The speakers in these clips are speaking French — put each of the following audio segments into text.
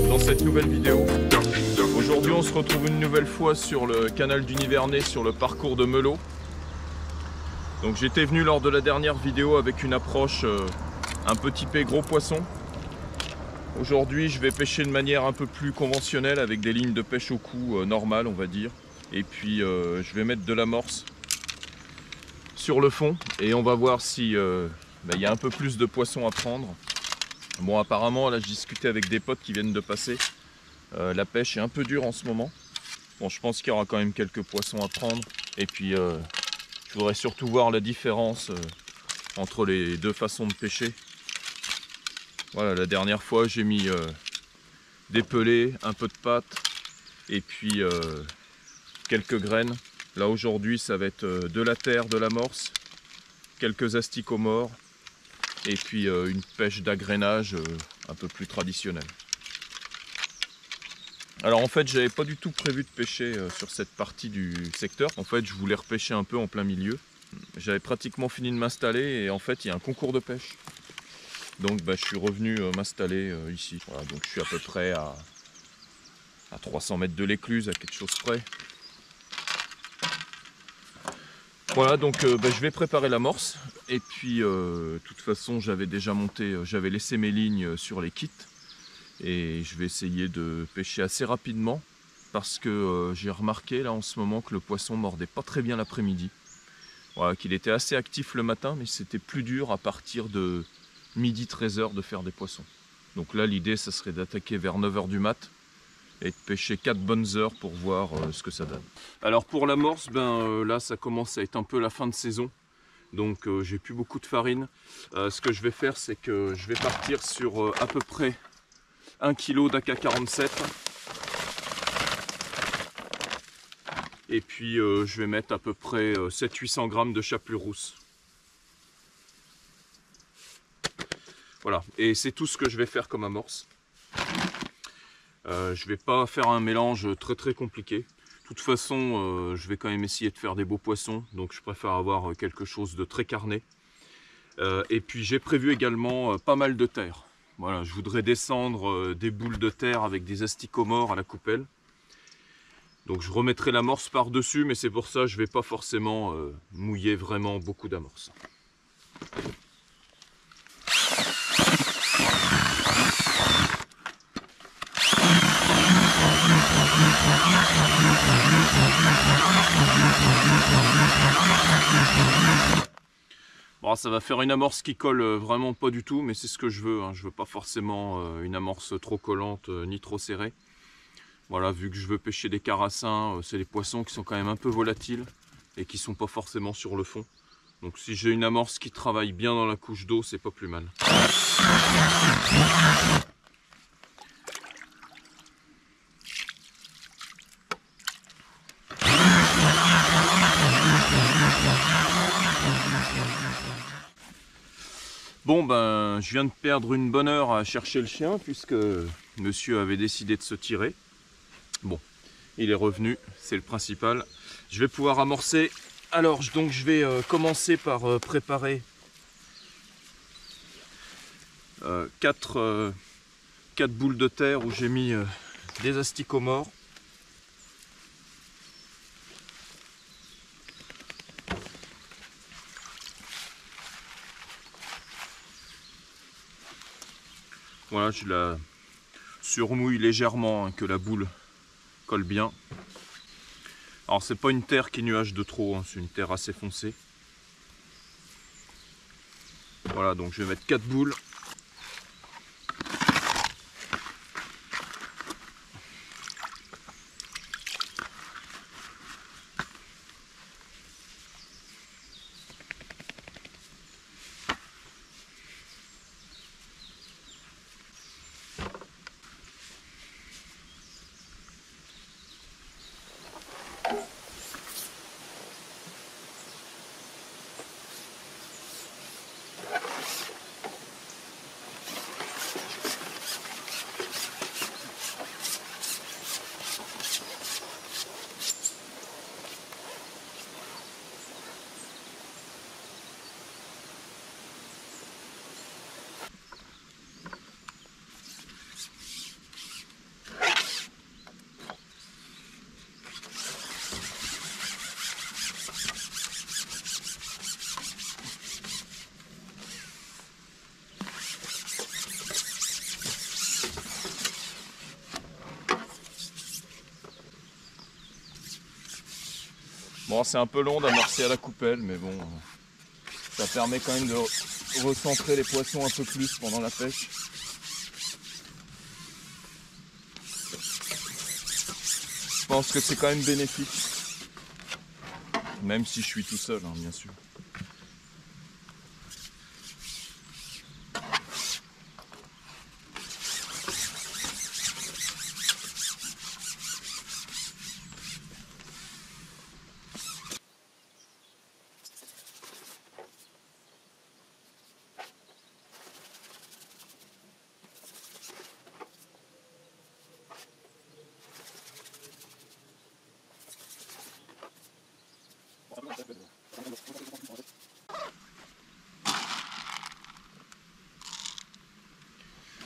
dans cette nouvelle vidéo. Aujourd'hui on se retrouve une nouvelle fois sur le canal du Nivernais, sur le parcours de Melot. Donc j'étais venu lors de la dernière vidéo avec une approche un peu typée gros poisson. Aujourd'hui je vais pêcher de manière un peu plus conventionnelle avec des lignes de pêche au cou normales on va dire. Et puis je vais mettre de l'amorce sur le fond et on va voir si y a un peu plus de poissons à prendre. Bon, apparemment là je discutais avec des potes qui viennent de passer, la pêche est un peu dure en ce moment. Bon, je pense qu'il y aura quand même quelques poissons à prendre. Et puis je voudrais surtout voir la différence entre les deux façons de pêcher. Voilà, la dernière fois j'ai mis des pelés, un peu de pâte et puis quelques graines. Là aujourd'hui ça va être de la terre, de l'amorce, quelques asticots morts et puis une pêche d'agrainage un peu plus traditionnelle. Alors en fait j'avais pas du tout prévu de pêcher sur cette partie du secteur. En fait je voulais repêcher un peu en plein milieu. J'avais pratiquement fini de m'installer et en fait il y a un concours de pêche. Donc je suis revenu m'installer ici. Voilà, donc je suis à peu près à 300 mètres de l'écluse, à quelque chose près. Voilà, donc je vais préparer l'amorce. Et puis de toute façon j'avais déjà monté, j'avais laissé mes lignes sur les kits. Et je vais essayer de pêcher assez rapidement parce que j'ai remarqué là en ce moment que le poisson mordait pas très bien l'après-midi. Voilà, qu'il était assez actif le matin, mais c'était plus dur à partir de midi 13h de faire des poissons. Donc là l'idée ça serait d'attaquer vers 9h du mat et de pêcher 4 bonnes heures pour voir ce que ça donne. Alors pour l'amorce, là ça commence à être un peu la fin de saison. Donc j'ai plus beaucoup de farine. Ce que je vais faire c'est que je vais partir sur à peu près 1 kg d'AK47 et puis je vais mettre à peu près 700-800 grammes de chapelure rousse. Voilà, et c'est tout ce que je vais faire comme amorce. Je vais pas faire un mélange très compliqué. De toute façon je vais quand même essayer de faire des beaux poissons, donc je préfère avoir quelque chose de très carné. Et puis j'ai prévu également pas mal de terre. Voilà, je voudrais descendre des boules de terre avec des asticots morts à la coupelle. Donc je remettrai l'amorce par-dessus, mais c'est pour ça que je ne vais pas forcément mouiller vraiment beaucoup d'amorce. Bon, ça va faire une amorce qui colle vraiment pas du tout, mais c'est ce que je veux. Hein. Je veux pas forcément une amorce trop collante ni trop serrée. Voilà, vu que je veux pêcher des carassins, c'est des poissons qui sont quand même un peu volatiles et qui sont pas forcément sur le fond. Donc si j'ai une amorce qui travaille bien dans la couche d'eau, c'est pas plus mal. Bon je viens de perdre une bonne heure à chercher le chien puisque monsieur avait décidé de se tirer. Bon, il est revenu, c'est le principal. Je vais pouvoir amorcer. Alors donc je vais commencer par préparer 4 boules de terre où j'ai mis des asticots morts. Voilà, je la surmouille légèrement, hein, que la boule colle bien. Alors c'est pas une terre qui nuage de trop, hein, c'est une terre assez foncée. Voilà, donc je vais mettre 4 boules. Bon, c'est un peu long d'amorcer à la coupelle, mais bon, ça permet quand même de recentrer les poissons un peu plus pendant la pêche. Je pense que c'est quand même bénéfique, même si je suis tout seul, hein, bien sûr.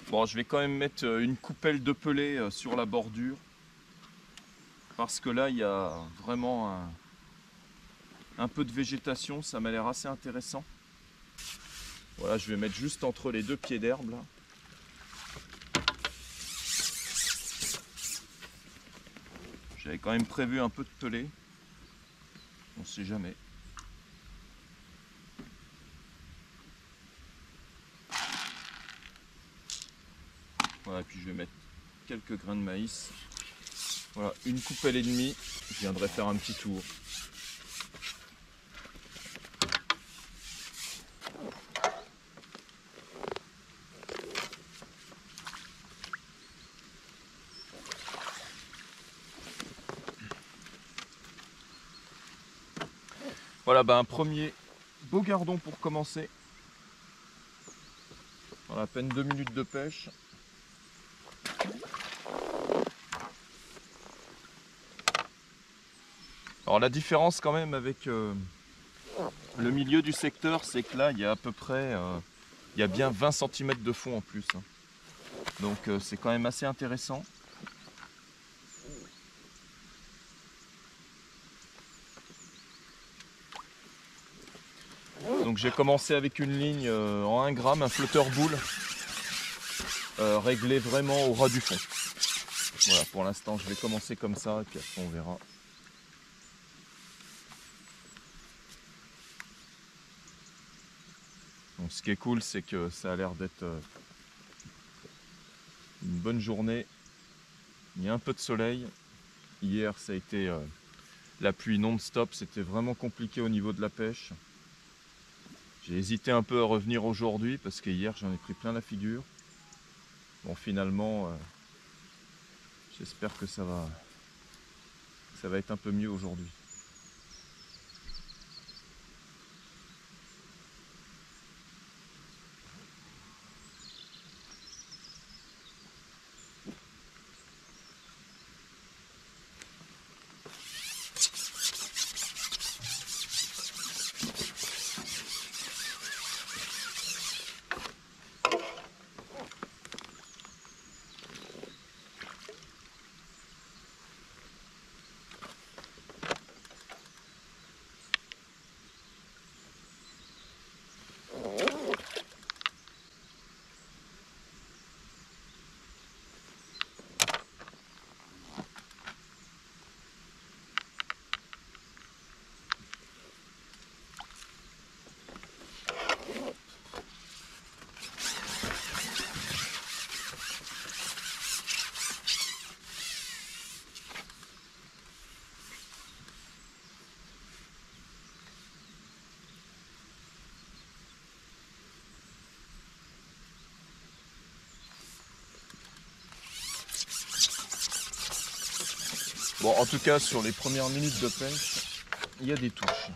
Bon, je vais quand même mettre une coupelle de pelée sur la bordure, parce que là il y a vraiment un peu de végétation, ça m'a l'air assez intéressant. Voilà, je vais mettre juste entre les deux pieds d'herbe là. J'avais quand même prévu un peu de pelée, on sait jamais. Voilà, puis je vais mettre quelques grains de maïs. Voilà, une coupelle et demie, je viendrai faire un petit tour. Voilà, un premier beau gardon pour commencer. Voilà, à peine 2 minutes de pêche. Alors la différence quand même avec le milieu du secteur, c'est que là il y a à peu près, il y a bien 20 cm de fond en plus. Hein. Donc c'est quand même assez intéressant. Donc j'ai commencé avec une ligne en 1 gramme, un flotteur boule, réglé vraiment au ras du fond. Voilà, pour l'instant je vais commencer comme ça et puis après on verra. Donc ce qui est cool, c'est que ça a l'air d'être une bonne journée. Il y a un peu de soleil. Hier ça a été la pluie non-stop, c'était vraiment compliqué au niveau de la pêche. J'ai hésité un peu à revenir aujourd'hui parce que hier j'en ai pris plein la figure. Bon, finalement, j'espère que ça va être un peu mieux aujourd'hui. Bon, en tout cas, sur les premières minutes de pêche, il y a des touches.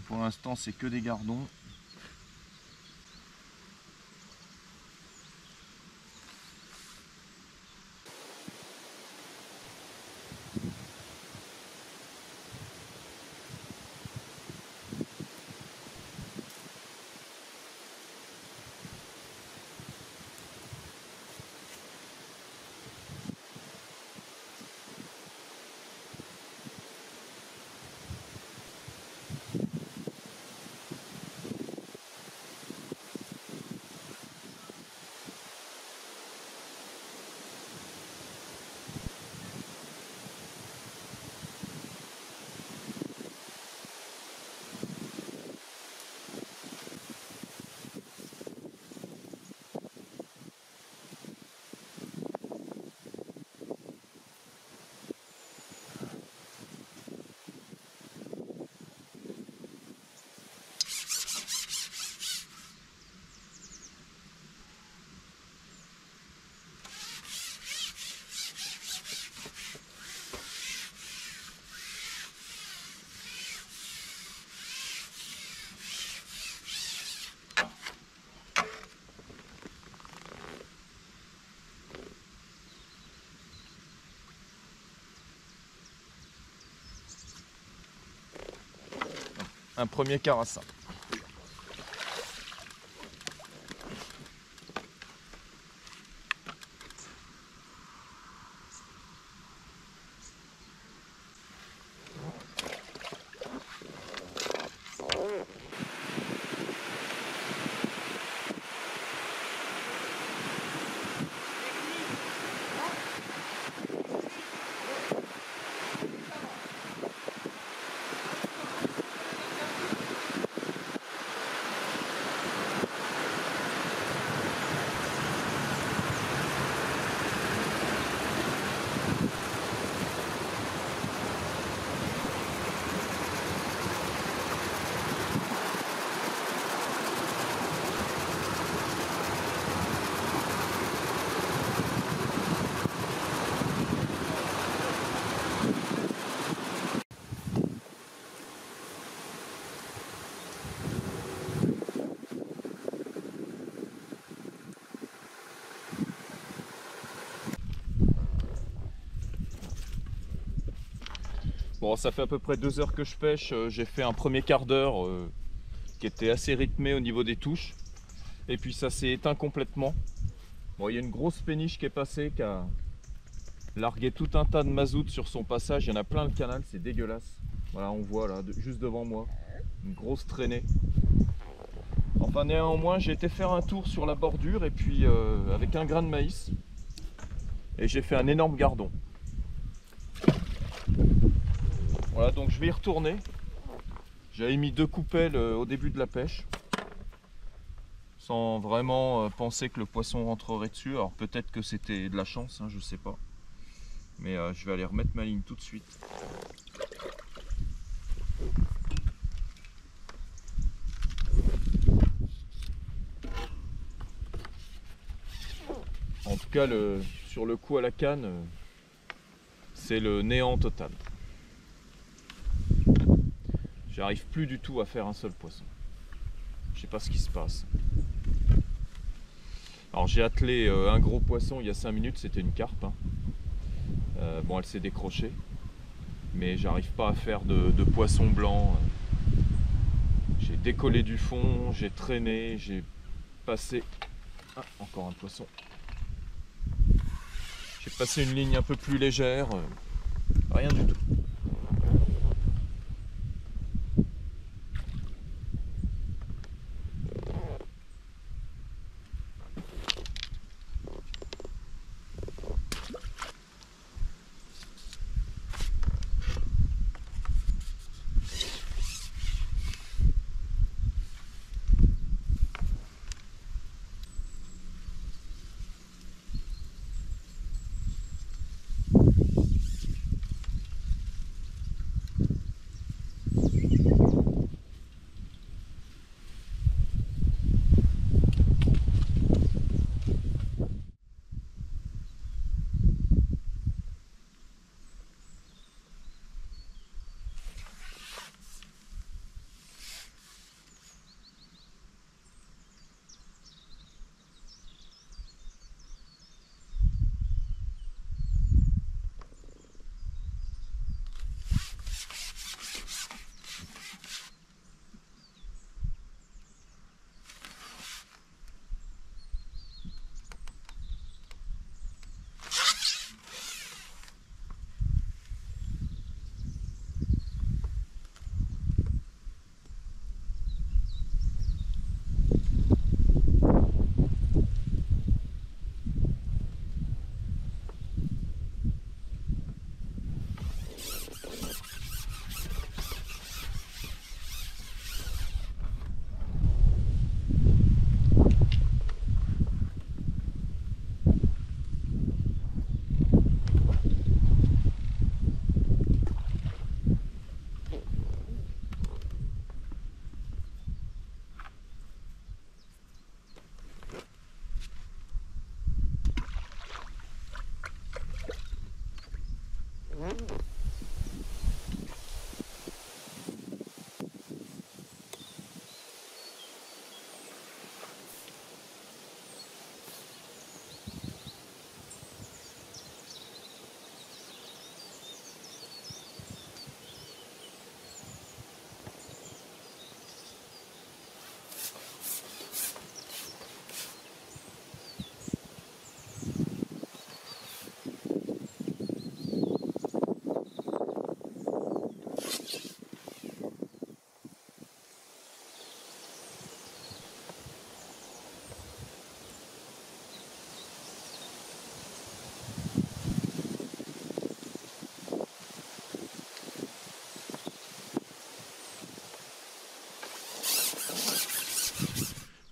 Pour l'instant, c'est que des gardons. un premier carassin. Bon, ça fait à peu près 2 heures que je pêche. J'ai fait un premier quart d'heure qui était assez rythmé au niveau des touches. Et puis ça s'est éteint complètement. Bon, il y a une grosse péniche qui est passée, qui a largué tout un tas de mazout sur son passage. Il y en a plein le canal, c'est dégueulasse. Voilà, on voit là, juste devant moi, une grosse traînée. Enfin, néanmoins, j'ai été faire un tour sur la bordure et puis avec un grain de maïs. Et j'ai fait un énorme gardon. Voilà, donc je vais y retourner. J'avais mis 2 coupelles au début de la pêche, sans vraiment penser que le poisson rentrerait dessus. Alors peut-être que c'était de la chance, hein, je sais pas. Mais je vais aller remettre ma ligne tout de suite. En tout cas, sur le coup à la canne, c'est le néant total. J'arrive plus du tout à faire un seul poisson. Je sais pas ce qui se passe. Alors j'ai attelé un gros poisson il y a 5 minutes, c'était une carpe. Hein. Bon, elle s'est décrochée. Mais j'arrive pas à faire de poisson blanc. J'ai décollé du fond, j'ai traîné, j'ai passé... Ah, encore un poisson. J'ai passé une ligne un peu plus légère. Rien du tout.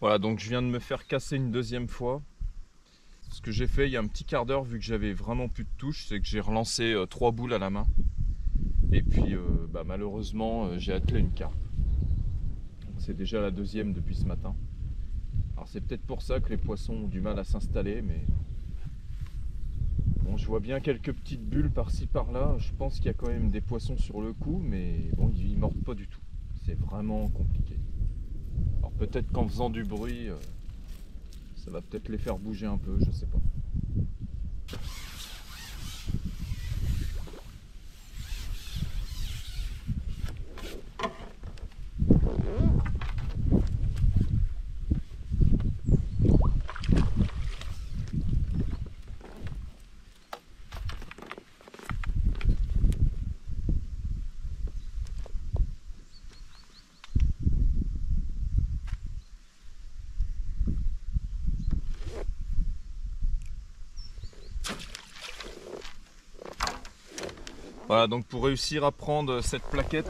Voilà, donc je viens de me faire casser une deuxième fois. Ce que j'ai fait il y a un petit quart d'heure, vu que j'avais vraiment plus de touche, c'est que j'ai relancé 3 boules à la main. Et puis malheureusement j'ai attelé une carpe. C'est déjà la deuxième depuis ce matin. Alors c'est peut-être pour ça que les poissons ont du mal à s'installer, mais bon, je vois bien quelques petites bulles par-ci par-là. Je pense qu'il y a quand même des poissons sur le coup, mais bon, ils mordent pas du tout. C'est vraiment compliqué. Alors peut-être qu'en faisant du bruit, ça va peut-être les faire bouger un peu, je sais pas. Voilà, donc pour réussir à prendre cette plaquette,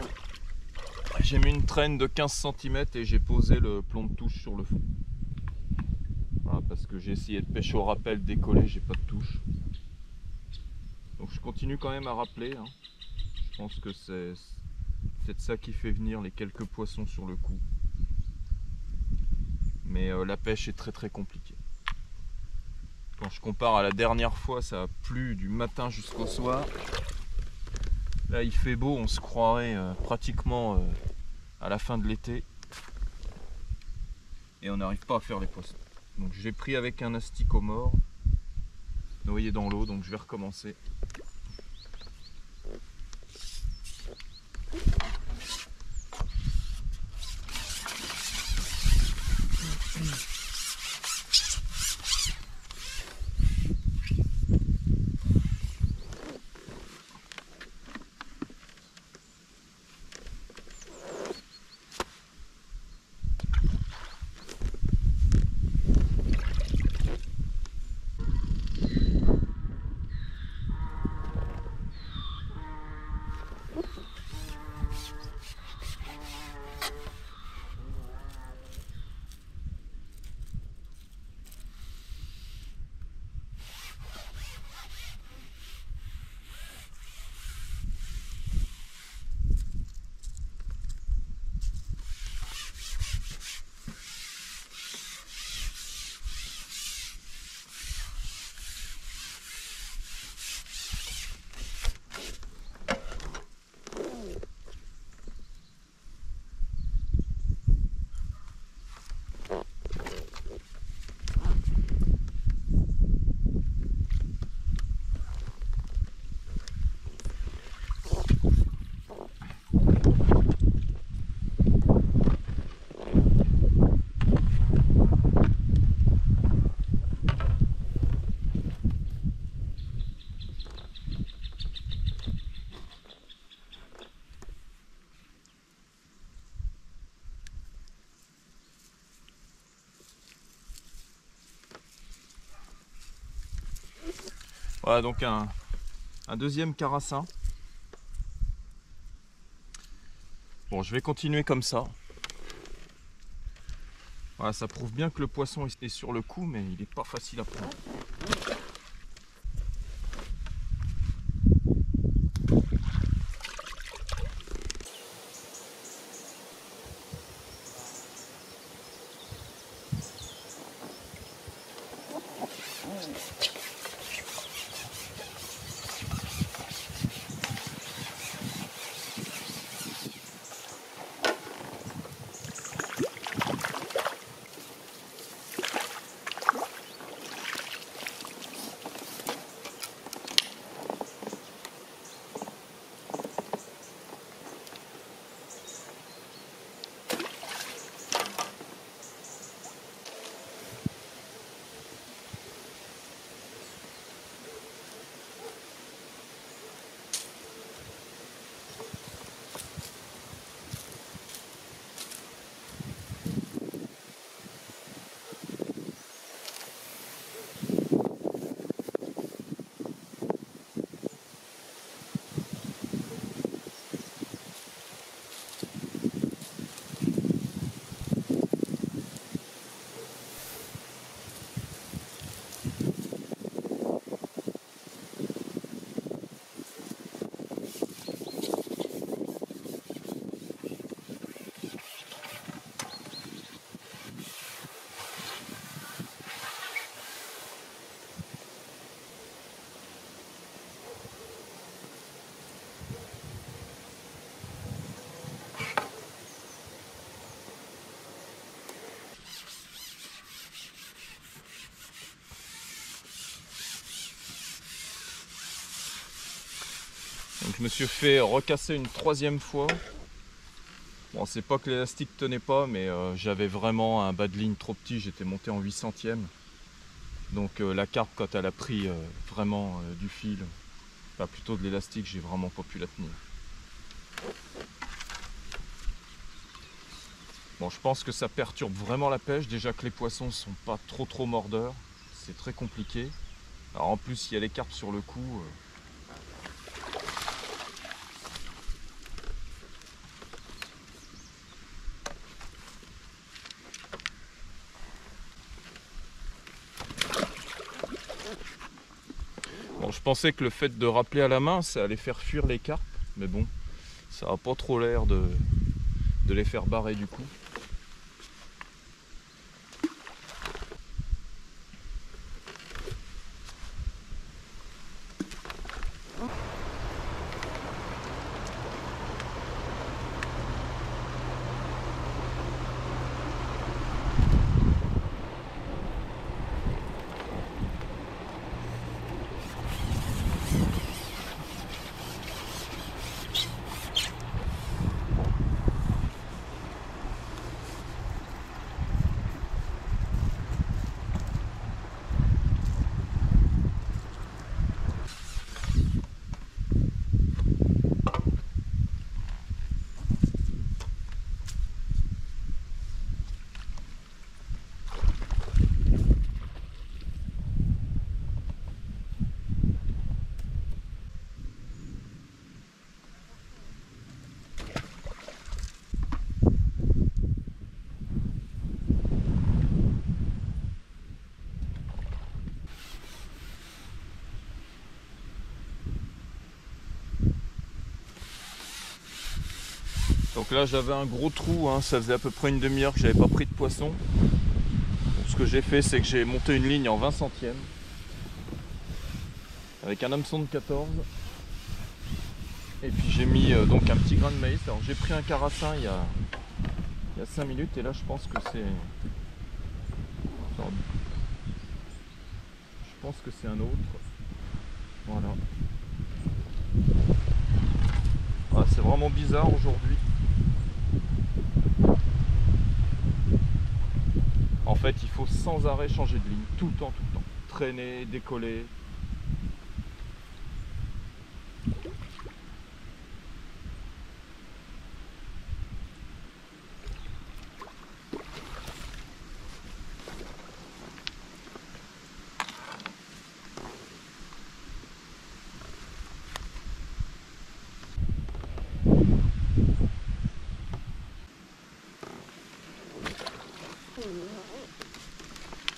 j'ai mis une traîne de 15 cm et j'ai posé le plomb de touche sur le fond. Voilà, parce que j'ai essayé de pêcher au rappel, décoller, j'ai pas de touche. Donc je continue quand même à rappeler. Hein. Je pense que c'est peut-être ça qui fait venir les quelques poissons sur le coup. Mais la pêche est très très compliquée. Quand je compare à la dernière fois, ça a plu du matin jusqu'au soir. Là il fait beau, on se croirait pratiquement à la fin de l'été. Et on n'arrive pas à faire les poissons. Donc j'ai pris avec un asticot mort, noyé dans l'eau, donc je vais recommencer. Voilà donc un deuxième carassin. Bon, je vais continuer comme ça. Voilà, ça prouve bien que le poisson est sur le coup, mais il n'est pas facile à prendre. Donc je me suis fait recasser une troisième fois. Bon, c'est pas que l'élastique tenait pas, mais j'avais vraiment un bas de ligne trop petit, j'étais monté en 800e. Donc la carpe, quand elle a pris vraiment du fil, enfin plutôt de l'élastique, j'ai vraiment pas pu la tenir. Bon, je pense que ça perturbe vraiment la pêche, déjà que les poissons sont pas trop mordeurs, c'est très compliqué. Alors en plus, il y a les carpes sur le coup. Bon, je pensais que le fait de rappeler à la main, ça allait faire fuir les carpes, mais bon, ça n'a pas trop l'air de les faire barrer du coup. Donc là j'avais un gros trou, hein, ça faisait à peu près une demi-heure que j'avais pas pris de poisson. Donc, ce que j'ai fait, c'est que j'ai monté une ligne en 20 centièmes avec un hameçon de 14. Et puis j'ai mis donc un petit grain de maïs. Alors j'ai pris un carassin il y a 5 minutes et là je pense que c'est... Je pense que c'est un autre. Voilà. Ah, c'est vraiment bizarre aujourd'hui. En fait, il faut sans arrêt changer de ligne, tout le temps. Traîner, décoller.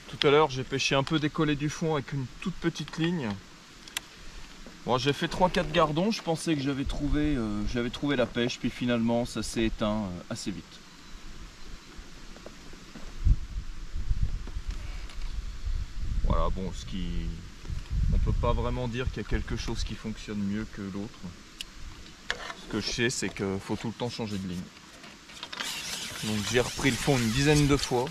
Tout à l'heure, j'ai pêché un peu décollé du fond avec une toute petite ligne. Bon, j'ai fait 3-4 gardons, je pensais que j'avais trouvé la pêche, puis finalement ça s'est éteint assez vite. Voilà, bon, on peut pas vraiment dire qu'il y a quelque chose qui fonctionne mieux que l'autre. Ce que je sais, c'est qu'il faut tout le temps changer de ligne. Donc j'ai repris le fond une dizaine de fois.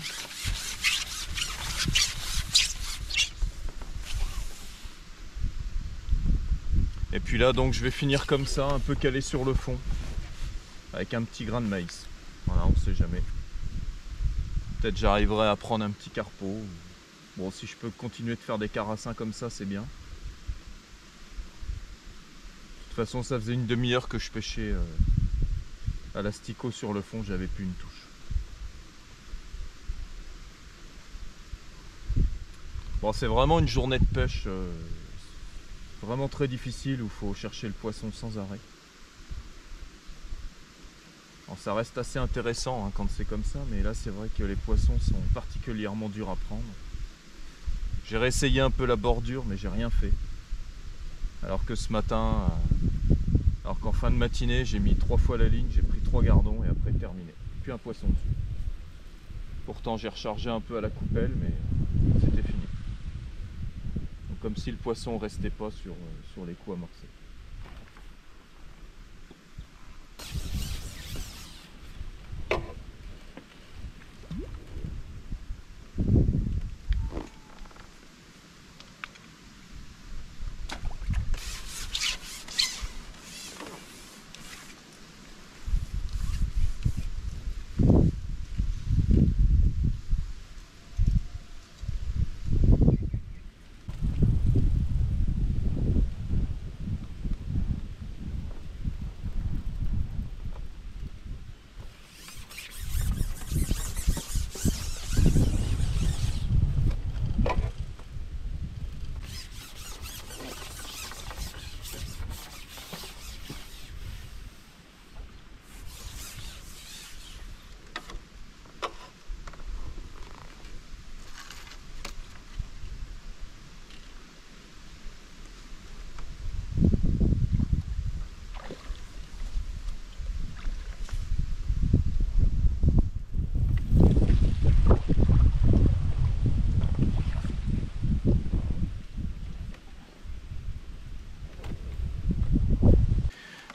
Et puis là, donc je vais finir comme ça, un peu calé sur le fond, avec un petit grain de maïs. Voilà, on sait jamais. Peut-être j'arriverai à prendre un petit carpeau. Bon, si je peux continuer de faire des carassins comme ça, c'est bien. De toute façon, ça faisait une demi-heure que je pêchais à l'asticot sur le fond, j'avais plus une touche. Bon, c'est vraiment une journée de pêche vraiment très difficile où il faut chercher le poisson sans arrêt. Alors, ça reste assez intéressant hein, quand c'est comme ça, mais là c'est vrai que les poissons sont particulièrement durs à prendre. J'ai réessayé un peu la bordure, mais j'ai rien fait. Alors que ce matin, alors qu'en fin de matinée, j'ai mis 3 fois la ligne, j'ai pris 3 gardons et après terminé. Puis un poisson dessus. Pourtant j'ai rechargé un peu à la coupelle, mais c'était fini. Donc, comme si le poisson restait pas sur les coups amorcés.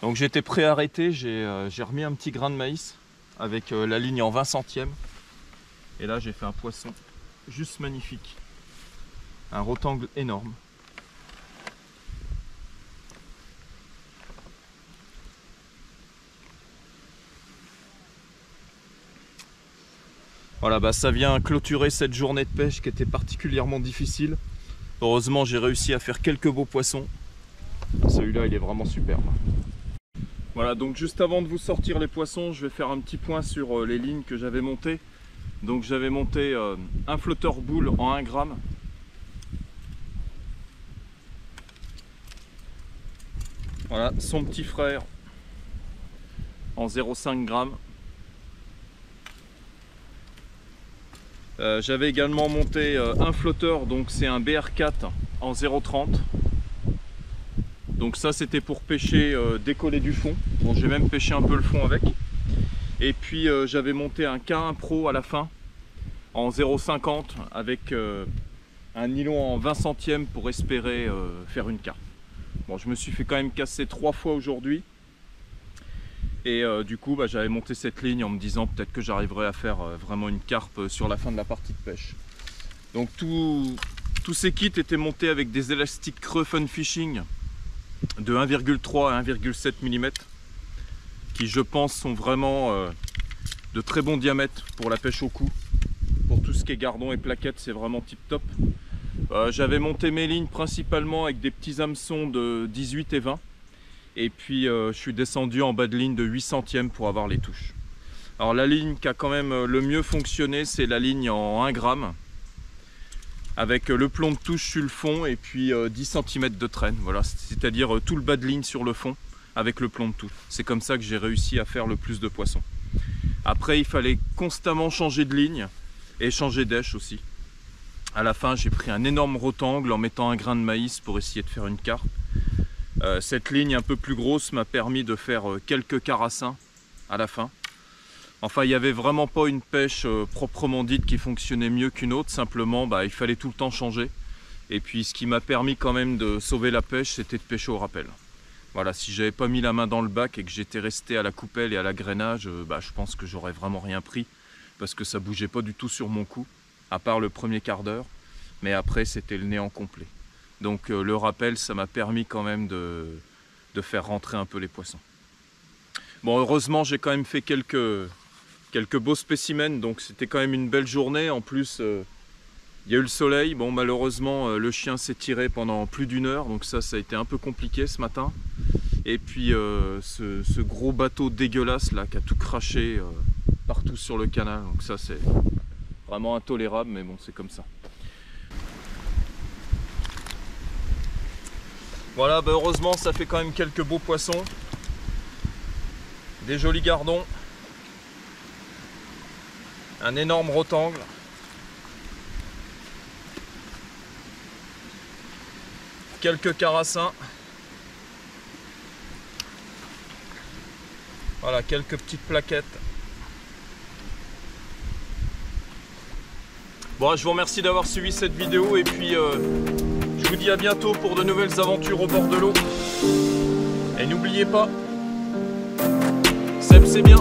Donc j'étais prêt à arrêter, j'ai remis un petit grain de maïs avec la ligne en 20 centièmes. Et là j'ai fait un poisson juste magnifique. Un rotangle énorme. Voilà, bah ça vient clôturer cette journée de pêche qui était particulièrement difficile. Heureusement j'ai réussi à faire quelques beaux poissons. Celui-là il est vraiment superbe. Voilà, donc juste avant de vous sortir les poissons, je vais faire un petit point sur les lignes que j'avais montées. Donc j'avais monté un flotteur boule en 1 gramme. Voilà, son petit frère en 0,5 g. J'avais également monté un flotteur, donc c'est un BR4 en 0,30. Donc ça c'était pour pêcher décoller du fond. Bon, j'ai même pêché un peu le fond avec. Et puis j'avais monté un K1 Pro à la fin en 0,50 avec un nylon en 20 centièmes pour espérer faire une carpe. Bon, je me suis fait quand même casser 3 fois aujourd'hui. Et du coup bah, j'avais monté cette ligne en me disant peut-être que j'arriverai à faire vraiment une carpe sur la fin de la partie de pêche. Donc tous ces kits étaient montés avec des élastiques creux Fun Fishing de 1,3 à 1,7 mm qui je pense sont vraiment de très bon diamètre pour la pêche au cou. Pour tout ce qui est gardon et plaquettes, c'est vraiment tip top. J'avais monté mes lignes principalement avec des petits hameçons de 18 et 20. Et puis je suis descendu en bas de ligne de 8 centièmes pour avoir les touches. Alors la ligne qui a quand même le mieux fonctionné, c'est la ligne en 1 gramme avec le plomb de touche sur le fond et puis 10 cm de traîne. Voilà, c'est-à-dire tout le bas de ligne sur le fond avec le plomb de touche. C'est comme ça que j'ai réussi à faire le plus de poissons. Après, il fallait constamment changer de ligne et changer d'èche aussi. À la fin, j'ai pris un énorme rotangle en mettant un grain de maïs pour essayer de faire une carpe. Cette ligne un peu plus grosse m'a permis de faire quelques carassins à la fin. Enfin, il n'y avait vraiment pas une pêche proprement dite qui fonctionnait mieux qu'une autre. Simplement, bah, il fallait tout le temps changer. Et puis, ce qui m'a permis quand même de sauver la pêche, c'était de pêcher au rappel. Voilà, si j'avais pas mis la main dans le bac et que j'étais resté à la coupelle et à l'agrainage, bah, je pense que j'aurais vraiment rien pris. Parce que ça bougeait pas du tout sur mon cou, à part le premier quart d'heure. Mais après, c'était le néant complet. Donc le rappel, ça m'a permis quand même de faire rentrer un peu les poissons. Bon, heureusement, j'ai quand même fait quelques beaux spécimens, donc c'était quand même une belle journée. En plus, il y a eu le soleil. Bon, malheureusement, le chien s'est tiré pendant plus d'1 heure, donc ça a été un peu compliqué ce matin. Et puis ce gros bateau dégueulasse là qui a tout craché partout sur le canal, donc ça c'est vraiment intolérable, mais bon, c'est comme ça. Voilà, bah heureusement ça fait quand même quelques beaux poissons, des jolis gardons, un énorme rotangle, quelques carassins, voilà, quelques petites plaquettes. Bon, je vous remercie d'avoir suivi cette vidéo et puis je vous dis à bientôt pour de nouvelles aventures au bord de l'eau. Et n'oubliez pas, Seb c'est bien.